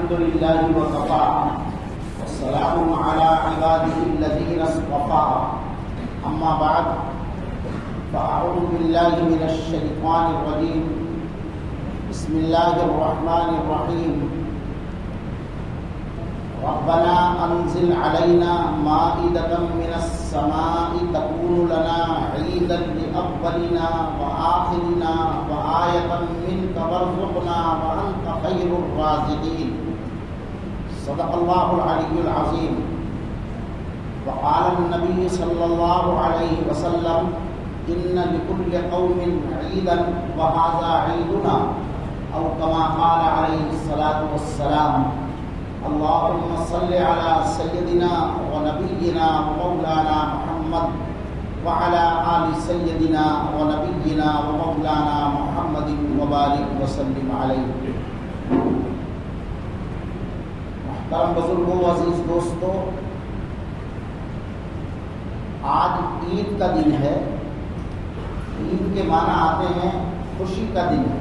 الحمد لله وكفى والسلام على عباده الذين اصطفى أما بعد فأعوذ بالله من الشيطان الرجيم بسم الله الرحمن الرحيم ربنا أنزل علينا مائدة من السماء تكون لنا عيدا لأولنا وآخرنا وآية منك وارزقنا وأنت خير الرازقين صدق الله العلي العظيم وقال النبي صلى الله عليه وسلم إن لكل قوم عيدا وهذا عيدنا أو كما قال عليه الصلاة والسلام اللهم صل على سيدنا ونبينا ومولانا محمد وعلى آل سيدنا ونبينا ومولانا محمد وبارك وسلم عليه. محترم بزرگوں، عزیز دوستوں، آج عید کا دن ہے. عید کے معنی آتے ہیں خوشی کا دن ہے،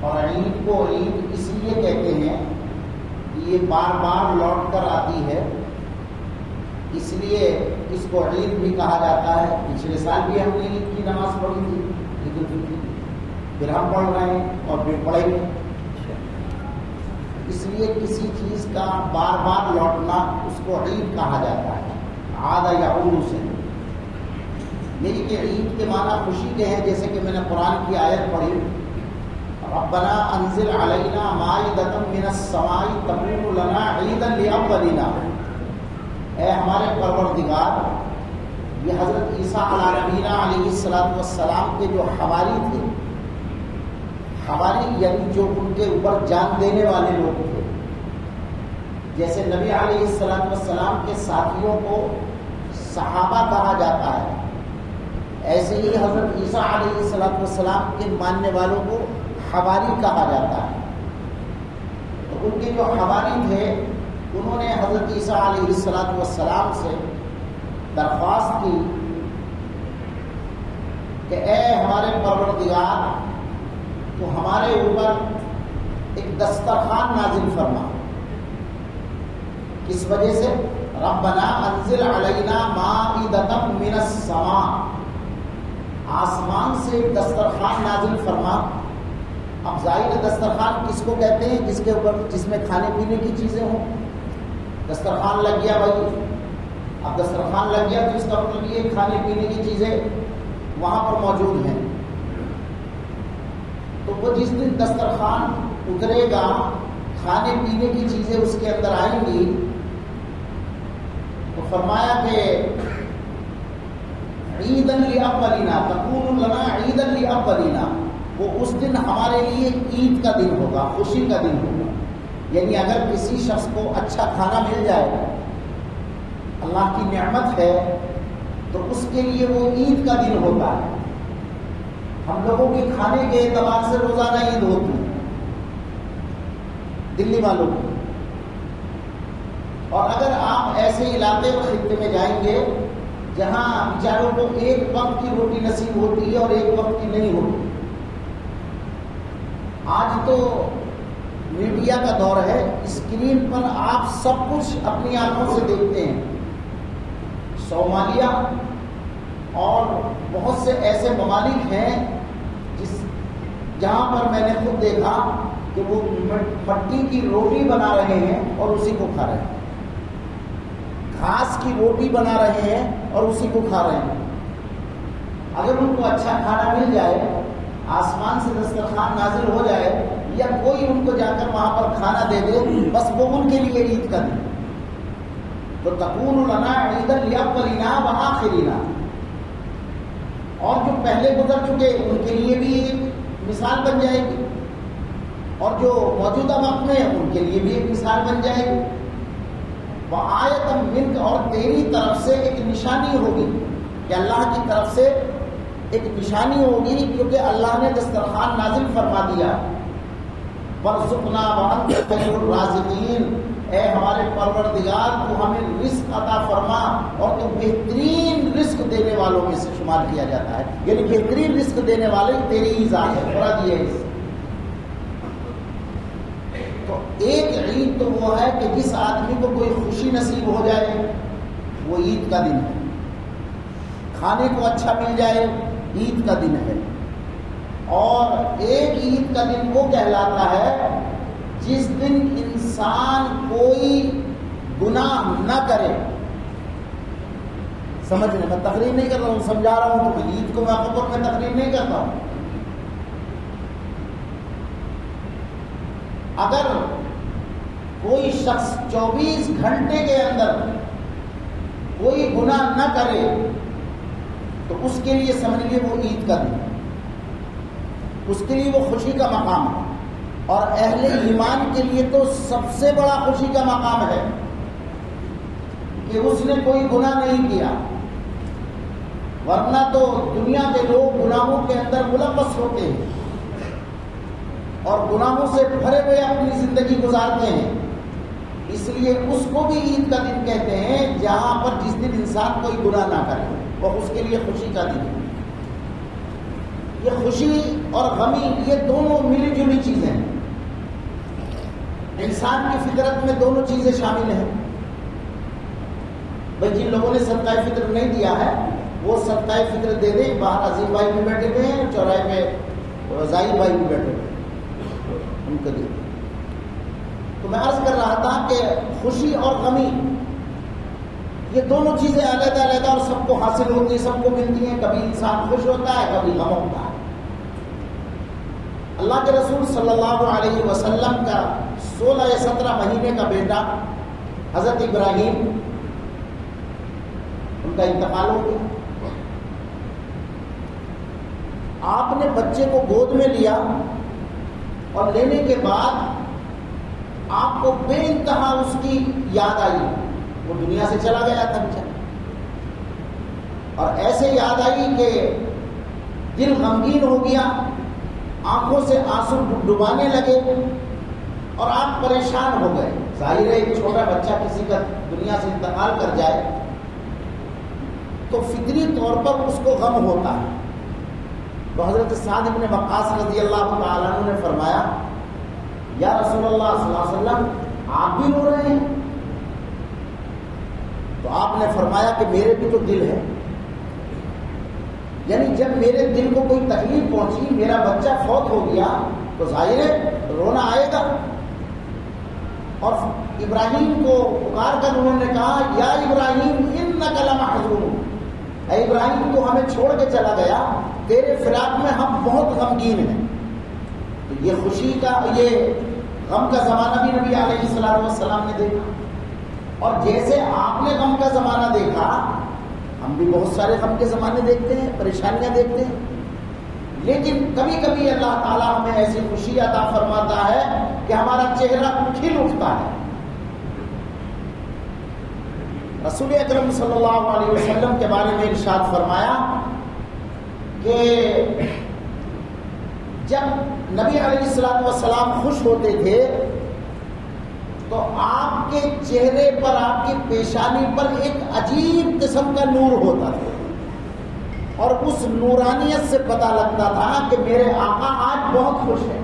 اور عید کو عید اس لیے کہتے ہیں کہ یہ بار بار لوٹ کر آتی ہے، اس لیے اس کو عید بھی کہا جاتا ہے. پچھلے سال بھی ہم نے عید کی نماز پڑھی تھی، عید الفطر، پھر ہم پڑھ رہے ہیں اور پھر پڑھیں گے. اس لیے کسی چیز کا بار بار لوٹنا اس کو عید کہا جاتا ہے. عاد یعود سے یعنی کہ عید کے معنی خوشی کے ہیں. جیسے کہ میں نے قرآن کی آیت پڑھی ربنا انزل علینا مائدۃ من السماء تکون لنا عیدا لاولنا. اے ہمارے پروردگار، یہ حضرت عیسیٰ علیہ نبینا علیہ السلام کے جو حواری تھے، حواری یعنی جو ان کے اوپر جان دینے والے لوگ تھے، جیسے نبی علیہ السلام کے ساتھیوں کو صحابہ کہا جاتا ہے، ایسے ہی حضرت عیسیٰ علیہ السلام کے ماننے والوں کو حواری کہا جاتا ہے. تو ان کے جو حواری تھے انہوں نے حضرت عیسیٰ علیہ السلام سے درخواست کی کہ اے ہمارے پروردگار، تو ہمارے اوپر ایک دسترخوان نازل فرما. کس وجہ سے؟ ربنا انزل علینا مائدۃ من السماء، آسمان سے ایک دسترخوان نازل فرما. اب ظاہر دسترخوان کس کو کہتے ہیں؟ جس میں کھانے پینے کی چیزیں ہوں. دسترخوان لگ گیا بھائی، اب دسترخوان لگ گیا تو اس کا مطلب یہ کھانے پینے کی چیزیں وہاں پر موجود ہیں. تو وہ جس دن دسترخوان اترے گا، کھانے پینے کی چیزیں اس کے اندر آئیں گی، تو فرمایا کہ عیداً لاولنا تکون لنا عیداً لاولنا، وہ اس دن ہمارے لیے عید کا دن ہوگا، خوشی کا دن ہوگا. یعنی اگر کسی شخص کو اچھا کھانا مل جائے، اللہ کی نعمت ہے، تو اس کے لیے وہ عید کا دن ہوتا ہے. ہم لوگوں کے کھانے کے اعتبار سے روزانہ عید ہوتی ہے دلی والوں کی. اور اگر آپ ایسے علاقے اور خطے میں جائیں گے جہاں بیچاروں کو ایک وقت کی روٹی نصیب ہوتی ہے اور ایک وقت کی نہیں ہوتی. آج تو میڈیا کا دور ہے، اسکرین پر آپ سب کچھ اپنی آنکھوں سے دیکھتے ہیں. صومالیہ اور بہت سے ایسے ممالک ہیں جہاں پر میں نے خود دیکھا کہ وہ مٹی کی روٹی بنا رہے ہیں اور اسی کو کھا رہے ہیں. گھاس کی روٹی بنا رہے ہیں اور اسی کو کھا رہے ہیں. اگر ان کو اچھا کھانا مل جائے، آسمان سے دسترخوان نازل ہو جائے، یا کوئی ان کو جا کر وہاں پر کھانا دے دے، بس وہ ان کے لیے عید کا دن. تو تکون لنا عیدا لاولنا وآخرنا. اور جو پہلے گزر چکے ان کے لیے بھی ایک مثال بن جائے گی، اور جو موجودہ وقت میں ان کے لیے بھی ایک مثال بن جائے گی. وآیۃ منک، اور تیری طرف سے ایک نشانی ہوگی، کہ اللہ کی طرف سے ایک نشانی ہوگی، کیونکہ اللہ نے دسترخوان نازل فرما دیا. وارزقنا وانت خیر الرازقین، اے ہمارے پروردگار تو ہمیں رزق عطا فرما، اور تو بہترین رزق دینے والوں میں سے شمار کیا جاتا ہے. یعنی بہترین رزق دینے والے تیری ہی ذات ہے. تو ایک عید تو وہ ہے کہ جس آدمی کو کوئی خوشی نصیب ہو جائے وہ عید کا دن ہے، کھانے کو اچھا مل جائے عید کا دن ہے، اور ایک عید کا دن وہ کہلاتا ہے جس دن انسان کوئی گناہ نہ کرے. سمجھنے میں تقریر نہیں کر رہا ہوں، سمجھا رہا ہوں کہ عید کو میں خبر میں تقریر نہیں کرتا ہوں. اگر کوئی شخص 24 گھنٹے کے اندر کوئی گناہ نہ کرے تو اس کے لیے سمجھیے وہ عید کا دن، اس کے لیے وہ خوشی کا مقام ہے. اور اہل ایمان کے لیے تو سب سے بڑا خوشی کا مقام ہے کہ اس نے کوئی گناہ نہیں کیا، ورنہ تو دنیا کے لوگ گناہوں کے اندر ملوث ہوتے ہیں اور گناہوں سے بھرے ہوئے اپنی زندگی گزارتے ہیں. اس لیے اس کو بھی عید کا دن کہتے ہیں جہاں پر جس دن انسان کوئی گناہ نہ کرے، وہ اس کے لیے خوشی کا دن ہے. یہ خوشی اور غمی یہ دونوں ملی جلی چیزیں ہیں. انسان کی فطرت میں دونوں چیزیں شامل ہیں. بھائی جن لوگوں نے صدقہ فطر نہیں دیا ہے وہ صدقہ فطر دے دیں. باہر عظیم بھائی بھی بیٹھے ہوئے ہیں، چوراہے پہ ظاہر بھائی بھی بیٹھے ہوئے ہیں، ان کو دے. تو میں عرض کر رہا تھا کہ خوشی اور غمی یہ دونوں چیزیں علیحدہ علیحدہ اور سب کو حاصل ہوتی ہیں، سب کو ملتی ہیں. کبھی انسان خوش ہوتا ہے، کبھی غم ہوتا ہے. اللہ کے رسول صلی اللہ علیہ وسلم کا 16 یا 17 مہینے کا بیٹا حضرت ابراہیم، ان کا انتقال ہو گیا. آپ نے بچے کو گود میں لیا اور لینے کے بعد آپ کو بے انتہا اس کی یاد آئی. وہ دنیا سے چلا گیا تھا بیچارہ، اور ایسے یاد آئی کہ دل غمگین ہو گیا، آنکھوں سے آنسو ڈبانے لگے اور آپ پریشان ہو گئے. ظاہر ہے ایک چھوٹا بچہ کسی کا دنیا سے انتقال کر جائے تو فطری طور پر اس کو غم ہوتا ہے. تو حضرت سعد بن وقاص رضی اللہ تعالیٰ عنہ نے فرمایا یا رسول اللہ صلی اللہ علیہ وسلم آپ بھی رو رہے ہیں؟ تو آپ نے فرمایا کہ میرے بھی تو دل ہے، یعنی جب میرے دل کو کوئی تکلیف پہنچی، میرا بچہ فوت ہو گیا تو ظاہر ہے رونا آئے گا. اور ابراہیم کو پکار کر انہوں نے کہا یا ابراہیم انک لمحزون، اے ابراہیم تو ہمیں چھوڑ کے چلا گیا، تیرے فراق میں ہم بہت غمگین ہیں. تو یہ خوشی کا، یہ غم کا زمانہ بھی نبی علیہ الصلوۃ والسلام نے دیکھا. اور جیسے آپ نے غم کا زمانہ دیکھا، ہم بھی بہت سارے غم کے زمانے دیکھتے ہیں، پریشانیاں دیکھتے ہیں. لیکن کبھی کبھی اللہ تعالیٰ ہمیں ایسی خوشی عطا فرماتا ہے کہ ہمارا چہرہ کھل اٹھتا ہے. رسول اکرم صلی اللہ علیہ وسلم کے بارے میں ارشاد فرمایا کہ جب نبی علیہ الصلوۃ والسلام خوش ہوتے تھے تو آپ کے چہرے پر، آپ کی پیشانی پر ایک عجیب قسم کا نور ہوتا تھا، اور اس نورانیت سے پتہ لگتا تھا کہ میرے آقا آج بہت خوش ہیں.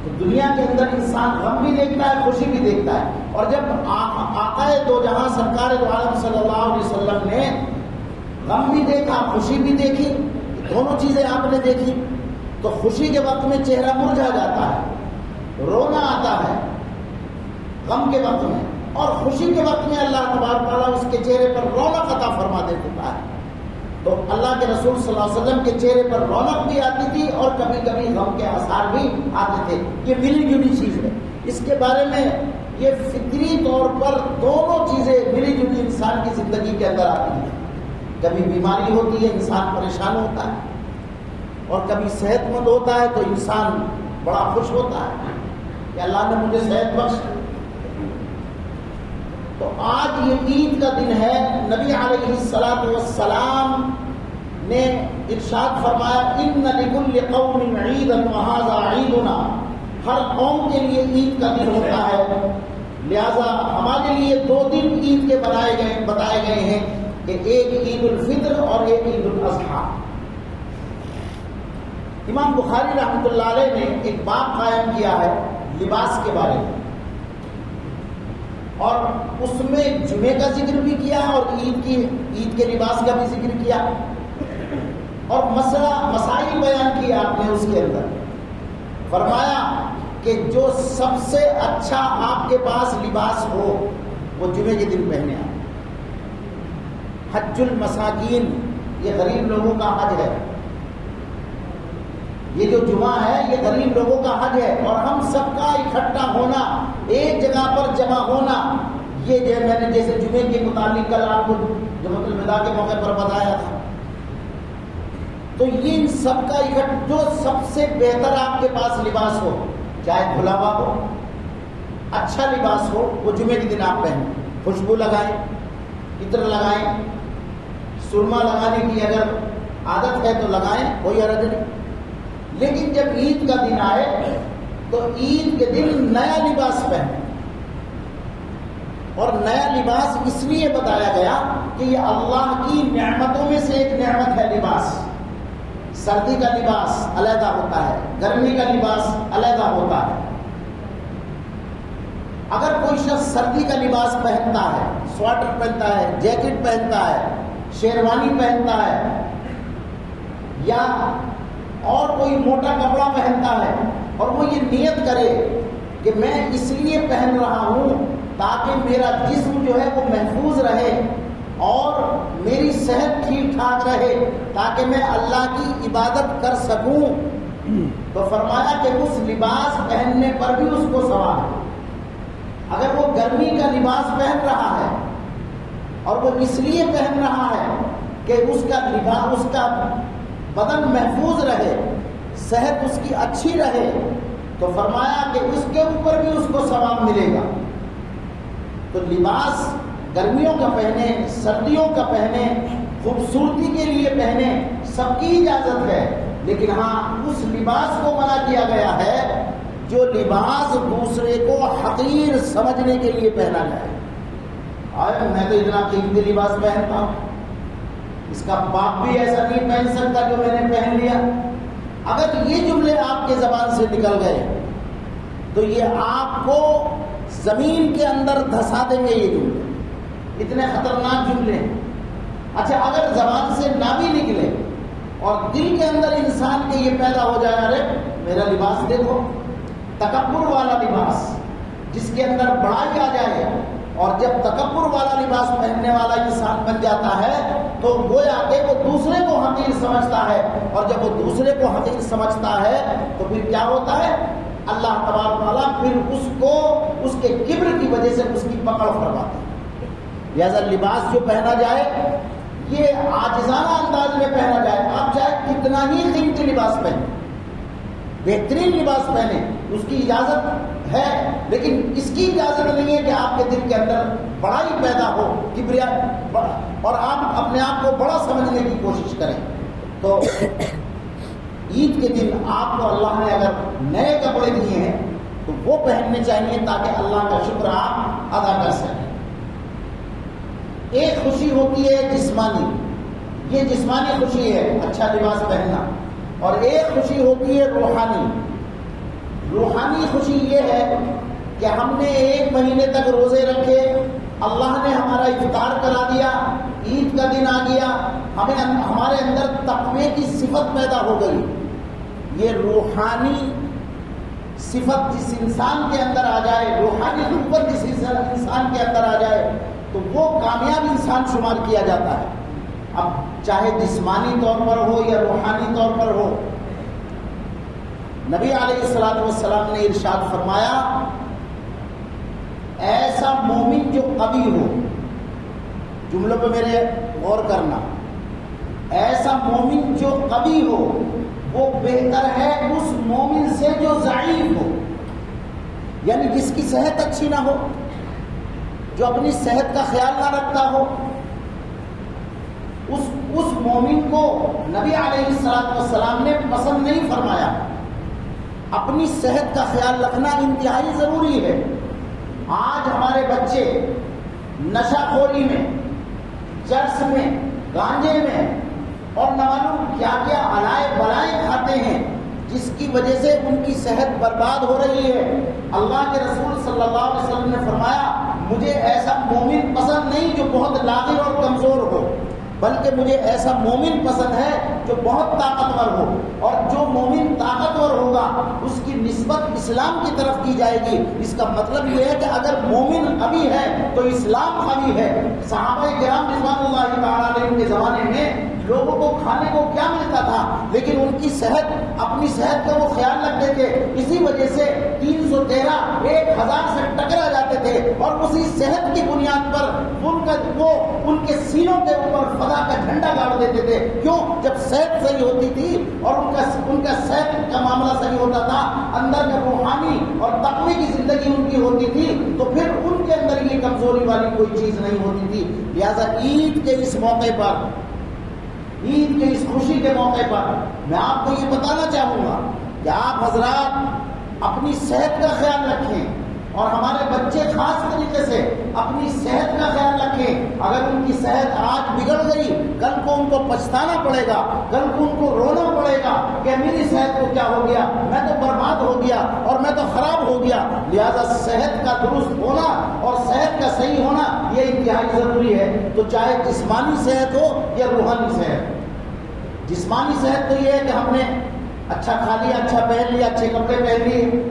تو دنیا کے اندر انسان غم بھی دیکھتا ہے، خوشی بھی دیکھتا ہے. اور جب آقا دو جہاں سرکار دو عالم صلی اللہ علیہ وسلم نے غم بھی دیکھا، خوشی بھی دیکھی، دونوں چیزیں آپ نے دیکھی، تو خوشی کے وقت میں چہرہ مرجھا جاتا ہے، رونا آتا ہے غم کے وقت میں، اور خوشی کے وقت میں اللہ تبارک تعالیٰ اس کے چہرے پر رونق عطا فرما دیتا ہے. تو اللہ کے رسول صلی اللہ علیہ وسلم کے چہرے پر رونق بھی آتی تھی اور کبھی کبھی غم کے آثار بھی آتے تھے. یہ ملی جلی چیز ہے. اس کے بارے میں یہ فطری طور پر دونوں چیزیں ملی جلی انسان کی زندگی کے اندر آتی ہیں. کبھی بیماری ہوتی ہے، انسان پریشان ہوتا ہے، اور کبھی صحت مند ہوتا ہے تو انسان بڑا خوش ہوتا ہے کہ اللہ نے مجھے صحت بخش. تو آج یہ عید کا دن ہے. نبی علیہ الصلوۃ والسلام نے ارشاد فرمایا ان لکل قوم عیدا وہذا عیدنا، ہر قوم کے لیے عید کا دن ہوتا ہے، لہذا ہمارے لیے 2 دن عید کے بتائے گئے ہیں کہ ایک عید الفطر اور ایک عید الاضحیٰ. امام بخاری رحمۃ اللہ علیہ نے ایک باب قائم کیا ہے لباس کے بارے میں، اور اس میں جمعے کا ذکر بھی کیا اور عید کے لباس کا بھی ذکر کیا، اور مسائل بیان کیے آپ نے اس کے اندر۔ فرمایا کہ جو سب سے اچھا آپ کے پاس لباس ہو وہ جمعے کے دن پہنے آپ۔ حج المساکین، یہ غریب لوگوں کا حج ہے، یہ جو جمعہ ہے یہ غریب لوگوں کا حج ہے، اور ہم سب کا اکٹھا ہونا، ایک جگہ پر جمع ہونا، یہ جو میں نے جیسے جمعے کے متعلق کل آپ کو جمعۃ الوداع کے موقع پر بتایا تھا، تو یہ ان سب کا جو سب سے بہتر آپ کے پاس لباس ہو، چاہے کھلا ہوا ہو، اچھا لباس ہو، وہ جمعے کے دن آپ پہنیں، خوشبو لگائیں، عطر لگائیں، سرما لگانے کی اگر عادت ہے تو لگائیں، کوئی حرج نہیں، لیکن جب عید کا دن آئے تو عید کے دن نیا لباس پہنیں، اور نیا لباس اس لیے بتایا گیا کہ یہ اللہ کی نعمتوں میں سے ایک نعمت ہے لباس۔ سردی کا لباس علیحدہ ہوتا ہے، گرمی کا لباس علیحدہ ہوتا ہے۔ اگر کوئی شخص سردی کا لباس پہنتا ہے، سویٹر پہنتا ہے، جیکٹ پہنتا ہے، شیروانی پہنتا ہے، یا اور کوئی موٹا کپڑا پہنتا ہے، اور وہ یہ نیت کرے کہ میں اس لیے پہن رہا ہوں تاکہ میرا جسم جو ہے وہ محفوظ رہے اور میری صحت ٹھیک ٹھاک رہے تاکہ میں اللہ کی عبادت کر سکوں، تو فرمایا کہ اس لباس پہننے پر بھی اس کو ثواب ہے۔ اگر وہ گرمی کا لباس پہن رہا ہے اور وہ اس لیے پہن رہا ہے کہ اس کا بدن محفوظ رہے، صحت اس کی اچھی رہے، تو فرمایا کہ اس کے اوپر بھی اس کو ثواب ملے گا۔ تو لباس گرمیوں کا پہنے، سردیوں کا پہنے، خوبصورتی کے لیے پہنے، سب کی اجازت ہے، لیکن ہاں اس لباس کو منع کیا گیا ہے جو لباس دوسرے کو حقیر سمجھنے کے لیے پہنا جائے۔ میں تو اتنا قیمتی لباس پہنتا ہوں، اس کا باپ بھی ایسا نہیں پہن سکتا جو میں نے پہن لیا۔ اگر یہ جملے آپ کے زبان سے نکل گئے تو یہ آپ کو زمین کے اندر دھسا دیں گے، یہ جملے اتنے خطرناک جملے ہیں۔ اچھا، اگر زبان سے نہ بھی نکلے اور دل کے اندر انسان کے یہ پیدا ہو جائے، ارے میرا لباس دیکھو، تکبر والا لباس جس کے اندر بڑائی آ جائے، اور جب تکبر والا لباس پہننے والا انسان بن جاتا ہے تو گویا کہ وہ دوسرے کو حقیر سمجھتا ہے، اور جب وہ دوسرے کو حقیر سمجھتا ہے تو پھر کیا ہوتا ہے؟ اللہ تبارک و تعالیٰ پھر اس کو اس کے کبر کی وجہ سے اس کی پکڑ فرماتا ہے۔ لہذا لباس جو پہنا جائے یہ عاجزانہ انداز میں پہنا جائے۔ آپ چاہے کتنا ہی قیمتی لباس پہنیں، بہترین لباس پہنیں، اس کی اجازت ہے، لیکن اس کی اجازت نہیں ہے کہ آپ کے دل کے اندر بڑائی پیدا ہو، کبریا، اور آپ اپنے آپ کو بڑا سمجھنے کی کوشش کریں۔ تو عید کے دن آپ کو اللہ نے اگر نئے کپڑے دیے ہیں تو وہ پہننے چاہیے تاکہ اللہ کا شکر آپ ادا کر سکیں۔ ایک خوشی ہوتی ہے جسمانی، یہ جسمانی خوشی ہے اچھا لباس پہننا، اور ایک خوشی ہوتی ہے روحانی۔ روحانی خوشی یہ ہے کہ ہم نے 1 مہینے تک روزے رکھے، اللہ نے ہمارا افطار کرا دیا، عید کا دن آ گیا، ہمارے اندر تقوی کی صفت پیدا ہو گئی۔ یہ روحانی صفت جس انسان کے اندر آ جائے، روحانی قوت جس انسان کے اندر آ جائے تو وہ کامیاب انسان شمار کیا جاتا ہے، اب چاہے جسمانی طور پر ہو یا روحانی طور پر ہو۔ نبی علیہ الصلوۃ والسلام نے ارشاد فرمایا، ایسا مومن جو قوی ہو، جملوں پہ میرے غور کرنا، ایسا مومن جو قوی ہو وہ بہتر ہے اس مومن سے جو ضعیف ہو، یعنی جس کی صحت اچھی نہ ہو، جو اپنی صحت کا خیال نہ رکھتا ہو، اس مومن کو نبی علیہ الصلوۃ والسلام نے پسند نہیں فرمایا۔ اپنی صحت کا خیال رکھنا انتہائی ضروری ہے۔ آج ہمارے بچے نشہ خوری میں، چرس میں، گانجے میں اور نہ معلوم کیا کیا الائے بلائے کھاتے ہیں، جس کی وجہ سے ان کی صحت برباد ہو رہی ہے۔ اللہ کے رسول صلی اللہ علیہ وسلم نے فرمایا مجھے ایسا مومن پسند نہیں جو بہت لاغر اور کمزور ہو، بلکہ مجھے ایسا مومن پسند ہے جو بہت طاقتور ہو، اور جو مومن طاقتور ہوگا اس کی نسبت اسلام کی طرف کی جائے گی۔ اس کا مطلب یہ ہے کہ اگر مومن ابھی ہے تو اسلام ابھی ہے۔ صحابہ کرام رضوان اللہ تعالیٰ علیہ کے زمانے میں لوگوں کو کھانے کو کیا ملتا تھا، لیکن ان کی صحت، اپنی صحت کا وہ خیال رکھتے تھے، اسی وجہ سے 313 1000 سے ٹکرا جاتے تھے، اور اسی صحت کی بنیاد پر ان کے سینوں کے اوپر فضا کا جھنڈا گاڑ دیتے تھے۔ کیوں؟ جب صحت صحیح ہوتی تھی اور ان کا صحت کا معاملہ صحیح ہوتا تھا، اندر میں روحانی اور تقوی کی زندگی ان کی ہوتی تھی، تو پھر ان کے اندر یہ کمزوری والی کوئی چیز نہیں ہوتی تھی۔ لہذا عید کے اس موقع پر، عید کے اس خوشی کے موقع پر میں آپ کو یہ بتانا چاہوں گا کہ آپ حضرات اپنی صحت کا خیال رکھیں، اور ہمارے بچے خاص طریقے سے اپنی صحت کا خیال رکھیں۔ اگر ان کی صحت آج بگڑ گئی، کل کو ان کو پچھتانا پڑے گا، کل کو ان کو رونا پڑے گا کہ میری صحت کو کیا ہو گیا، میں تو برباد ہو گیا اور میں تو خراب ہو گیا۔ لہذا صحت کا درست ہونا اور صحت کا صحیح ہونا یہ انتہائی ضروری ہے۔ تو چاہے جسمانی صحت ہو یا روحانی صحت۔ جسمانی صحت تو یہ ہے کہ ہم نے اچھا کھا لیا، اچھا پہن لیا، اچھے کپڑے پہن لیے،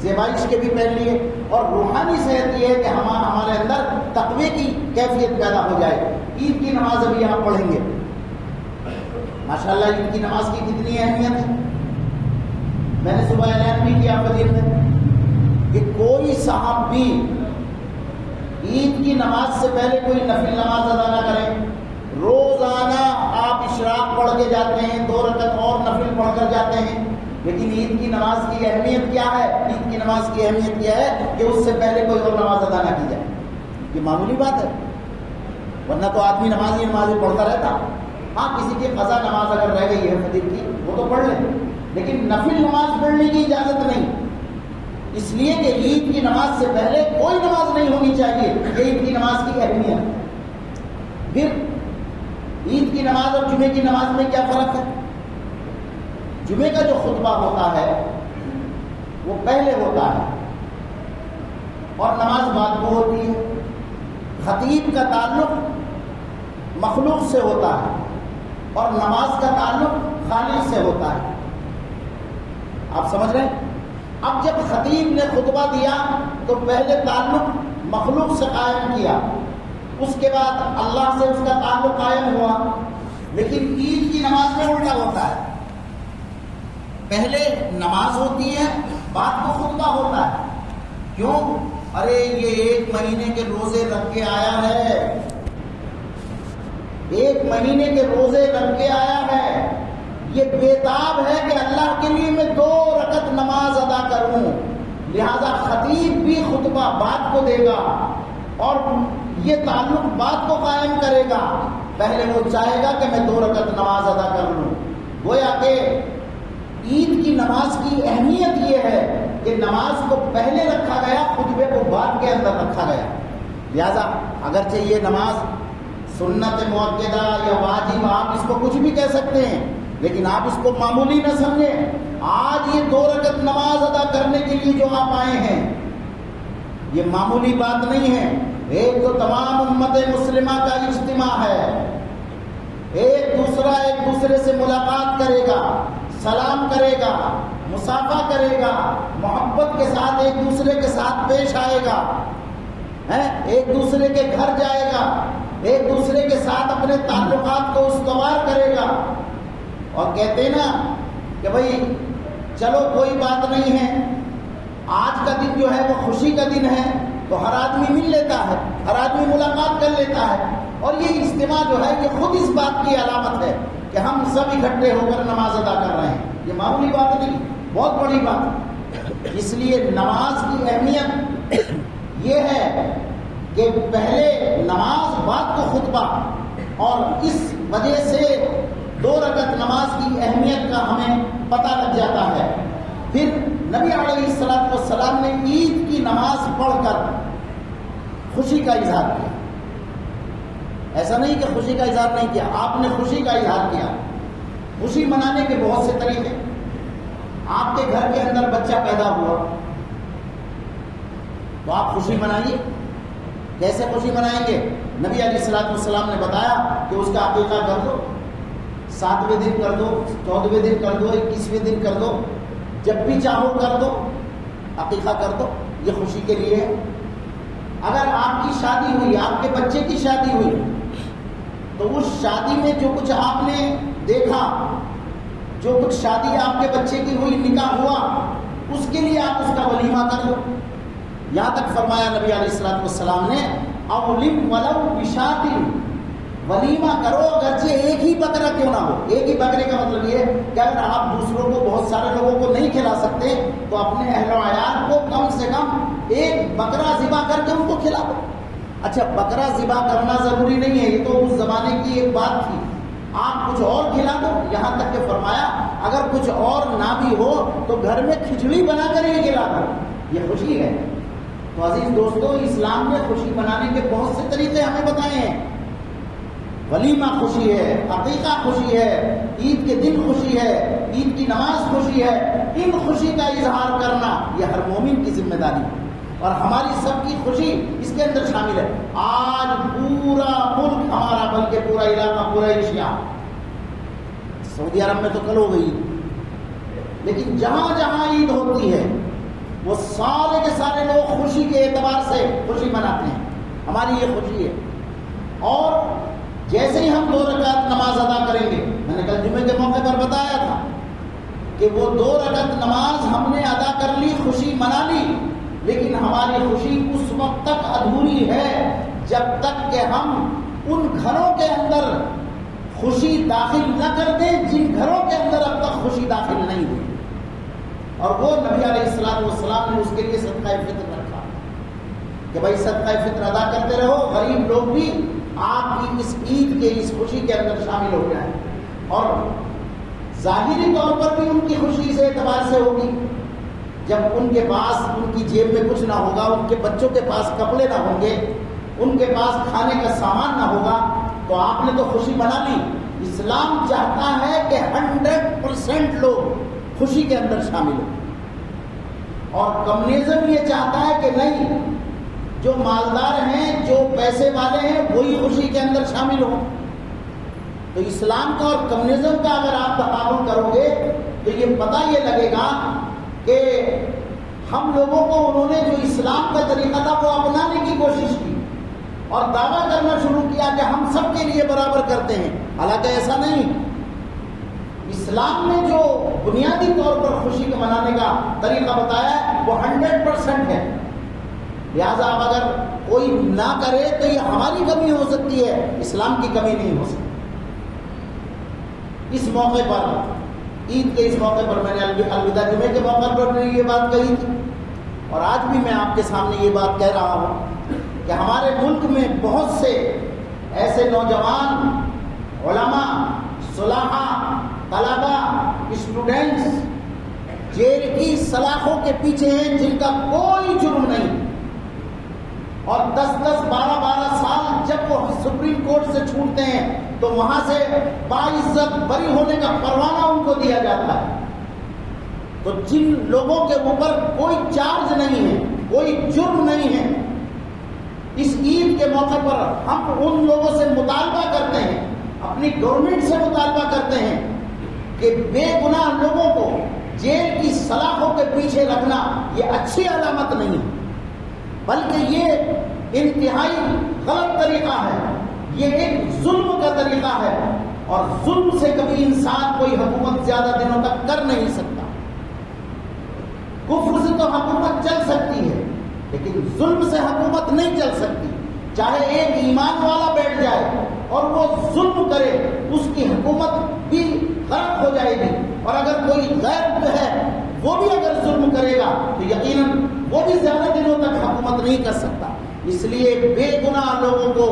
زیبائش کے بھی پہن لیے، اور روحانی صحت یہ ہے کہ ہمارے اندر تقوی کی کیفیت پیدا ہو جائے۔ عید کی نماز ابھی آپ پڑھیں گے، ماشاءاللہ عید کی نماز کی کتنی اہمیت ہے۔ میں نے صبح اعلان بھی کیا فجر میں کہ کوئی صاحب بھی عید کی نماز سے پہلے کوئی نفل نماز ادا نہ کریں۔ روزانہ آپ اشراق پڑھ کے جاتے ہیں، 2 رکعت اور نفل پڑھ کر جاتے ہیں، لیکن عید کی نماز کی اہمیت کیا ہے؟ عید کی نماز کی اہمیت یہ ہے کہ اس سے پہلے کوئی اور نماز ادا نہ کی جائے۔ یہ معمولی بات ہے، ورنہ تو آدمی نماز پڑھتا رہتا۔ ہاں، کسی کی قضا نماز اگر رہ گئی ہے فجر کی وہ تو پڑھ لیں، لیکن نفل نماز پڑھنے کی اجازت نہیں، اس لیے کہ عید کی نماز سے پہلے کوئی نماز نہیں ہونی چاہیے۔ یہ عید کی نماز کی اہمیت۔ پھر عید کی نماز اور جمعے کی نماز میں کیا فرق ہے؟ جمعے کا جو خطبہ ہوتا ہے وہ پہلے ہوتا ہے اور نماز بعد کو ہوتی ہے۔ خطیب کا تعلق مخلوق سے ہوتا ہے اور نماز کا تعلق خالق سے ہوتا ہے۔ آپ سمجھ رہے ہیں؟ اب جب خطیب نے خطبہ دیا تو پہلے تعلق مخلوق سے قائم کیا، اس کے بعد اللہ سے اس کا تعلق قائم ہوا۔ لیکن عید کی نماز میں الٹا ہوتا ہے، پہلے نماز ہوتی ہے، بعد کو خطبہ ہوتا ہے۔ کیوں؟ ارے یہ 1 مہینے کے روزے رکھ کے آیا ہے، 1 مہینے کے روزے رکھ کے آیا ہے، یہ بےتاب ہے کہ اللہ کے لیے میں 2 رکعت نماز ادا کروں۔ لہذا خطیب بھی خطبہ بعد کو دے گا اور یہ تعلق بعد کو قائم کرے گا۔ پہلے وہ چاہے گا کہ میں 2 رکعت نماز ادا کر لوں۔ گویا کہ عید کی نماز کی اہمیت یہ ہے کہ نماز کو پہلے رکھا گیا، خطبے کو بعد کے اندر رکھا گیا۔ لہذا اگرچہ یہ نماز سنت مؤکدہ یا واجب، آپ اس کو کچھ بھی کہہ سکتے ہیں، لیکن آپ اس کو معمولی نہ سمجھیں۔ آج یہ 2 رکعت نماز ادا کرنے کے لیے جو آپ آئے ہیں یہ معمولی بات نہیں ہے۔ ایک تو تمام امت مسلمہ کا اجتماع ہے، ایک دوسرے سے ملاقات کرے گا، سلام کرے گا، مصافحہ کرے گا، محبت کے ساتھ ایک دوسرے کے ساتھ پیش آئے گا، ایک دوسرے کے گھر جائے گا، ایک دوسرے کے ساتھ اپنے تعلقات کو استوار کرے گا، اور کہتے نا کہ بھائی چلو کوئی بات نہیں ہے، آج کا دن جو ہے وہ خوشی کا دن ہے، تو ہر آدمی مل لیتا ہے، ہر آدمی ملاقات کر لیتا ہے، اور یہ اجتماع جو ہے یہ خود اس بات کی علامت ہے کہ ہم سب اکٹھے ہو کر نماز ادا کر رہے ہیں۔ یہ معمولی بات نہیں، بہت بڑی بات۔ اس لیے نماز کی اہمیت یہ ہے کہ پہلے نماز بعد کو خطبہ، اور اس وجہ سے 2 رکعت نماز کی اہمیت کا ہمیں پتہ لگ جاتا ہے۔ پھر نبی علیہ السلام نے عید کی نماز پڑھ کر خوشی کا اظہار کیا۔ ایسا نہیں کہ خوشی کا اظہار نہیں کیا، آپ نے خوشی کا اظہار کیا۔ خوشی منانے کے بہت سے طریقے، آپ کے گھر کے اندر بچہ پیدا ہوا تو آپ خوشی منائیے. کیسے خوشی منائیں گے؟ نبی علیہ الصلوۃ والسلام نے بتایا کہ اس کا عقیقہ کر دو، 7ویں دن کر دو، 14ویں دن کر دو، 21ویں دن کر دو، جب بھی چاہو کر دو، عقیقہ کر دو. یہ خوشی کے لیے ہے. اگر آپ کی شادی ہوئی، آپ کے بچے کی شادی ہوئی، تو اس شادی میں جو کچھ آپ نے دیکھا، جو کچھ شادی آپ کے بچے کی ہوئی، نکاح ہوا، اس کے لیے آپ اس کا ولیمہ کر دو. یہاں تک فرمایا نبی علیہ الصلوۃ والسلام نے اولم ولو بشاۃ، ولیمہ کرو اگرچہ ایک ہی بکرا کیوں نہ ہو. ایک ہی بکرے کا مطلب یہ ہے کہ اگر آپ دوسروں کو، بہت سارے لوگوں کو نہیں کھلا سکتے تو اپنے اہل و عیال کو کم سے کم ایک بکرا ذبح کر کے ان کو کھلا دو. اچھا، بکرا ذبح کرنا ضروری نہیں ہے، یہ تو اس زمانے کی ایک بات تھی. آپ کچھ اور کھلا دو. یہاں تک کہ فرمایا اگر کچھ اور نہ بھی ہو تو گھر میں کھچڑی بنا کر یہ کھلا دو. یہ خوشی ہے. تو عزیز دوستو، اسلام نے خوشی منانے کے بہت سے طریقے ہمیں بتائے ہیں. ولیمہ خوشی ہے، عقیقہ خوشی ہے، عید کے دن خوشی ہے، عید کی نماز خوشی ہے. ان خوشی کا اظہار کرنا یہ ہر مومن کی ذمہ داری ہے، اور ہماری سب کی خوشی اس کے اندر شامل ہے. آج پورا ملک ہمارا، بلکہ پورا علاقہ، پورا ایشیا، سعودی عرب میں تو کل ہو گئی، لیکن جہاں جہاں عید ہوتی ہے وہ سارے کے سارے لوگ خوشی کے اعتبار سے خوشی مناتے ہیں. ہماری یہ خوشی ہے. اور جیسے ہی ہم 2 رکعت نماز ادا کریں گے، میں نے کل جمعے کے موقع پر بتایا تھا کہ وہ 2 رکعت نماز ہم نے ادا کر لی، خوشی منا لی، لیکن ہماری خوشی اس وقت تک ادھوری ہے جب تک کہ ہم ان گھروں کے اندر خوشی داخل نہ کر دیں جن گھروں کے اندر اب تک خوشی داخل نہیں ہوئی. اور وہ نبی علیہ الصلوۃ والسلام نے اس کے لیے صدقہ فطر رکھا کہ بھائی صدقہ فطر ادا کرتے رہو، غریب لوگ بھی آپ کی اس عید کے اس خوشی کے اندر شامل ہو جائیں. اور ظاہری طور پر بھی ان کی خوشی اس اعتبار سے ہوگی جب ان کے پاس، ان کی جیب میں کچھ نہ ہوگا، ان کے بچوں کے پاس کپڑے نہ ہوں گے، ان کے پاس کھانے کا سامان نہ ہوگا، تو آپ نے تو خوشی منا لی. اسلام چاہتا ہے کہ 100% لوگ خوشی کے اندر شامل ہو، اور کمیونزم یہ چاہتا ہے کہ نہیں، جو مالدار ہیں، جو پیسے والے ہیں، وہی خوشی کے اندر شامل ہوں. تو اسلام کا اور کمیونزم کا اگر آپ تقابل کرو گے تو یہ پتہ یہ لگے گا کہ ہم لوگوں کو انہوں نے جو اسلام کا طریقہ تھا وہ اپنانے کی کوشش کی اور دعویٰ کرنا شروع کیا کہ ہم سب کے لیے برابر کرتے ہیں. حالانکہ ایسا نہیں. اسلام نے جو بنیادی طور پر خوشی کے منانے کا طریقہ بتایا ہے وہ 100% ہے. لہذا اب اگر کوئی نہ کرے تو یہ ہماری کمی ہو سکتی ہے، اسلام کی کمی نہیں ہو سکتی. اس موقع پر، عید کے اس موقع پر، میں نے الوداع جمعے کے موقع پر میں نے یہ بات کہی تھی، اور آج بھی میں آپ کے سامنے یہ بات کہہ رہا ہوں کہ ہمارے ملک میں بہت سے ایسے نوجوان، علماء، صلاحہ، طلبا، اسٹوڈنٹس جیل کی سلاخوں کے پیچھے ہیں جن کا کوئی جرم نہیں، اور 10-10، 12-12 سال جب وہ سپریم کورٹ سے چھوٹتے ہیں تو وہاں سے باعزت بری ہونے کا پروانہ ان کو دیا جاتا ہے. تو جن لوگوں کے اوپر کوئی چارج نہیں ہے، کوئی جرم نہیں ہے، اس عید کے موقع پر ہم ان لوگوں سے مطالبہ کرتے ہیں، اپنی گورنمنٹ سے مطالبہ کرتے ہیں کہ بے گناہ لوگوں کو جیل کی سلاخوں کے پیچھے رکھنا یہ اچھی علامت نہیں، بلکہ یہ انتہائی غلط طریقہ ہے. یہ ایک ظلم کا طریقہ ہے، اور ظلم سے کبھی انسان کوئی حکومت زیادہ دنوں تک کر نہیں سکتا. کفر سے تو حکومت چل سکتی ہے لیکن ظلم سے حکومت نہیں چل سکتی. چاہے ایک ایمان والا بیٹھ جائے اور وہ ظلم کرے، اس کی حکومت بھی غلط ہو جائے گی، اور اگر کوئی غیر جو ہے وہ بھی اگر ظلم کرے گا تو یقیناً وہ بھی زیادہ دنوں تک حکومت نہیں کر سکتا. اس لیے بے گناہ لوگوں کو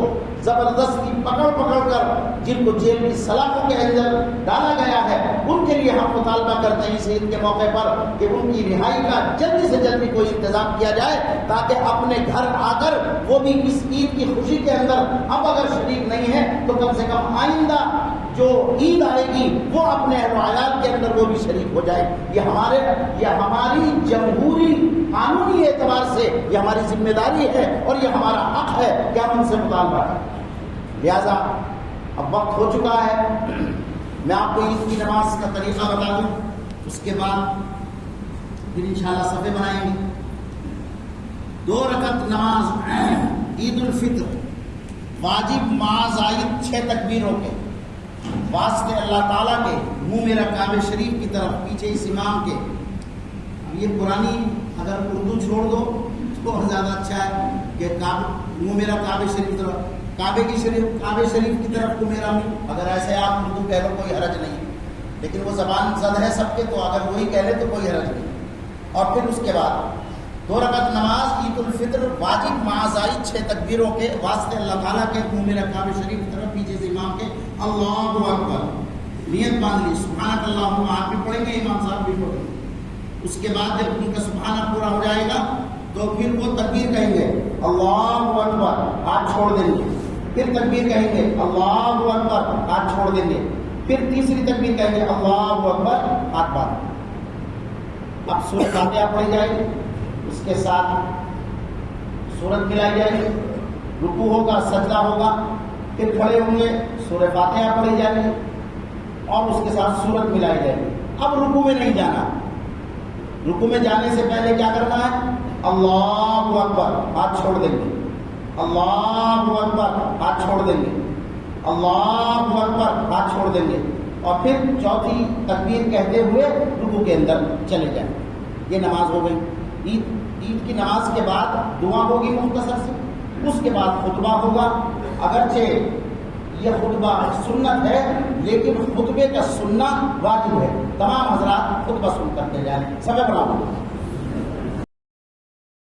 زبردستی پکڑ کر جن کو جیل کی سلاخوں کے اندر ڈالا گیا ہے ان کے لیے ہم مطالبہ کرتے ہیں اس عید کے موقع پر کہ ان کی رہائی کا جلدی سے جلدی کوئی انتظام کیا جائے، تاکہ اپنے گھر آ کر وہ بھی اس عید کی خوشی کے اندر اب اگر شریک نہیں ہے تو کم سے کم آئندہ جو عید آئے گی وہ اپنے اہل و عیال کے اندر وہ بھی شریک ہو جائے. یہ ہماری جمہوری قانونی اعتبار سے یہ ہماری ذمہ داری ہے اور یہ ہمارا حق ہے کہ ہم ان سے مطالبہ کریں. لہذا اب وقت ہو چکا ہے. میں آپ کو عید کی نماز کا طریقہ بتا دوں, اس کے بعد پھر انشاءاللہ صفحے بنائیں گے. 2 رکعت نماز عید الفطر واجب زائد 6 تکبیروں کے واسطے اللہ تعالیٰ کے منہ میرا کعبہ شریف کی طرف پیچھے اس امام کے. اب یہ پرانی اگر اردو چھوڑ دو تو اور زیادہ اچھا ہے کہ منہ میرا کعبہ شریف کی طرف, کعبہ شریف کی طرف کو میرا منہ. اگر ایسے آپ اردو کہہ لو کوئی حرج نہیں, لیکن وہ زبان زد ہے سب کے, تو اگر وہی کہہ لے تو کوئی حرج نہیں. اور پھر اس کے بعد 2 رکعت نماز عید الفطر واجب زائد 6 تکبیروں کے واسطے اللہ تعالیٰ کے منہ میرا کعبہ شریف کی طرف پیچھے سے امام کے اللہ اکبر نیت باندھ لی. سبحانک اللہم آپ بھی پڑھیں گے, امام صاحب بھی پڑھیں گے. اس کے بعد جب ان کا سبحانہ پورا ہو جائے گا تو پھر وہ تکبیر کہیں گے اللہ اکبر, ہاتھ چھوڑ دیں گے. پھر تکبیر کہیں گے اللہ اکبر, ہاتھ چھوڑ دیں گے. پھر تیسری تکبیر کہیں گے اللہ اکبر, ہاتھ باندھ. اب سورۃ فاتحہ پڑھی جائے گی, اس کے ساتھ سورت ملائی جائے گی, رکوع ہوگا, سجدہ ہوگا, پھر کھڑے ہوں گے, سورہ فاتحہ پڑھی جائے گی اور اس کے ساتھ سورت ملائی جائے گی. اب رکوع میں نہیں جانا. رکوع میں جانے سے پہلے کیا کرنا ہے؟ اللہ اکبر, ہاتھ چھوڑ دیں گے. اللہ اکبر, ہاتھ چھوڑ دیں گے. اللہ اکبر, ہاتھ چھوڑ دیں گے. اور پھر چوتھی تکبیر کہتے ہوئے رکوع کے اندر چلے جائیں. یہ نماز ہو گئی. عید کی نماز کے بعد دعا ہوگی مختصر سے, اس کے بعد خطبہ ہوگا. اگرچہ یہ خطبہ سنت ہے لیکن خطبے کا سننا واجب ہے. تمام حضرات خطبہ سن کر کے جائیں. سب بڑھا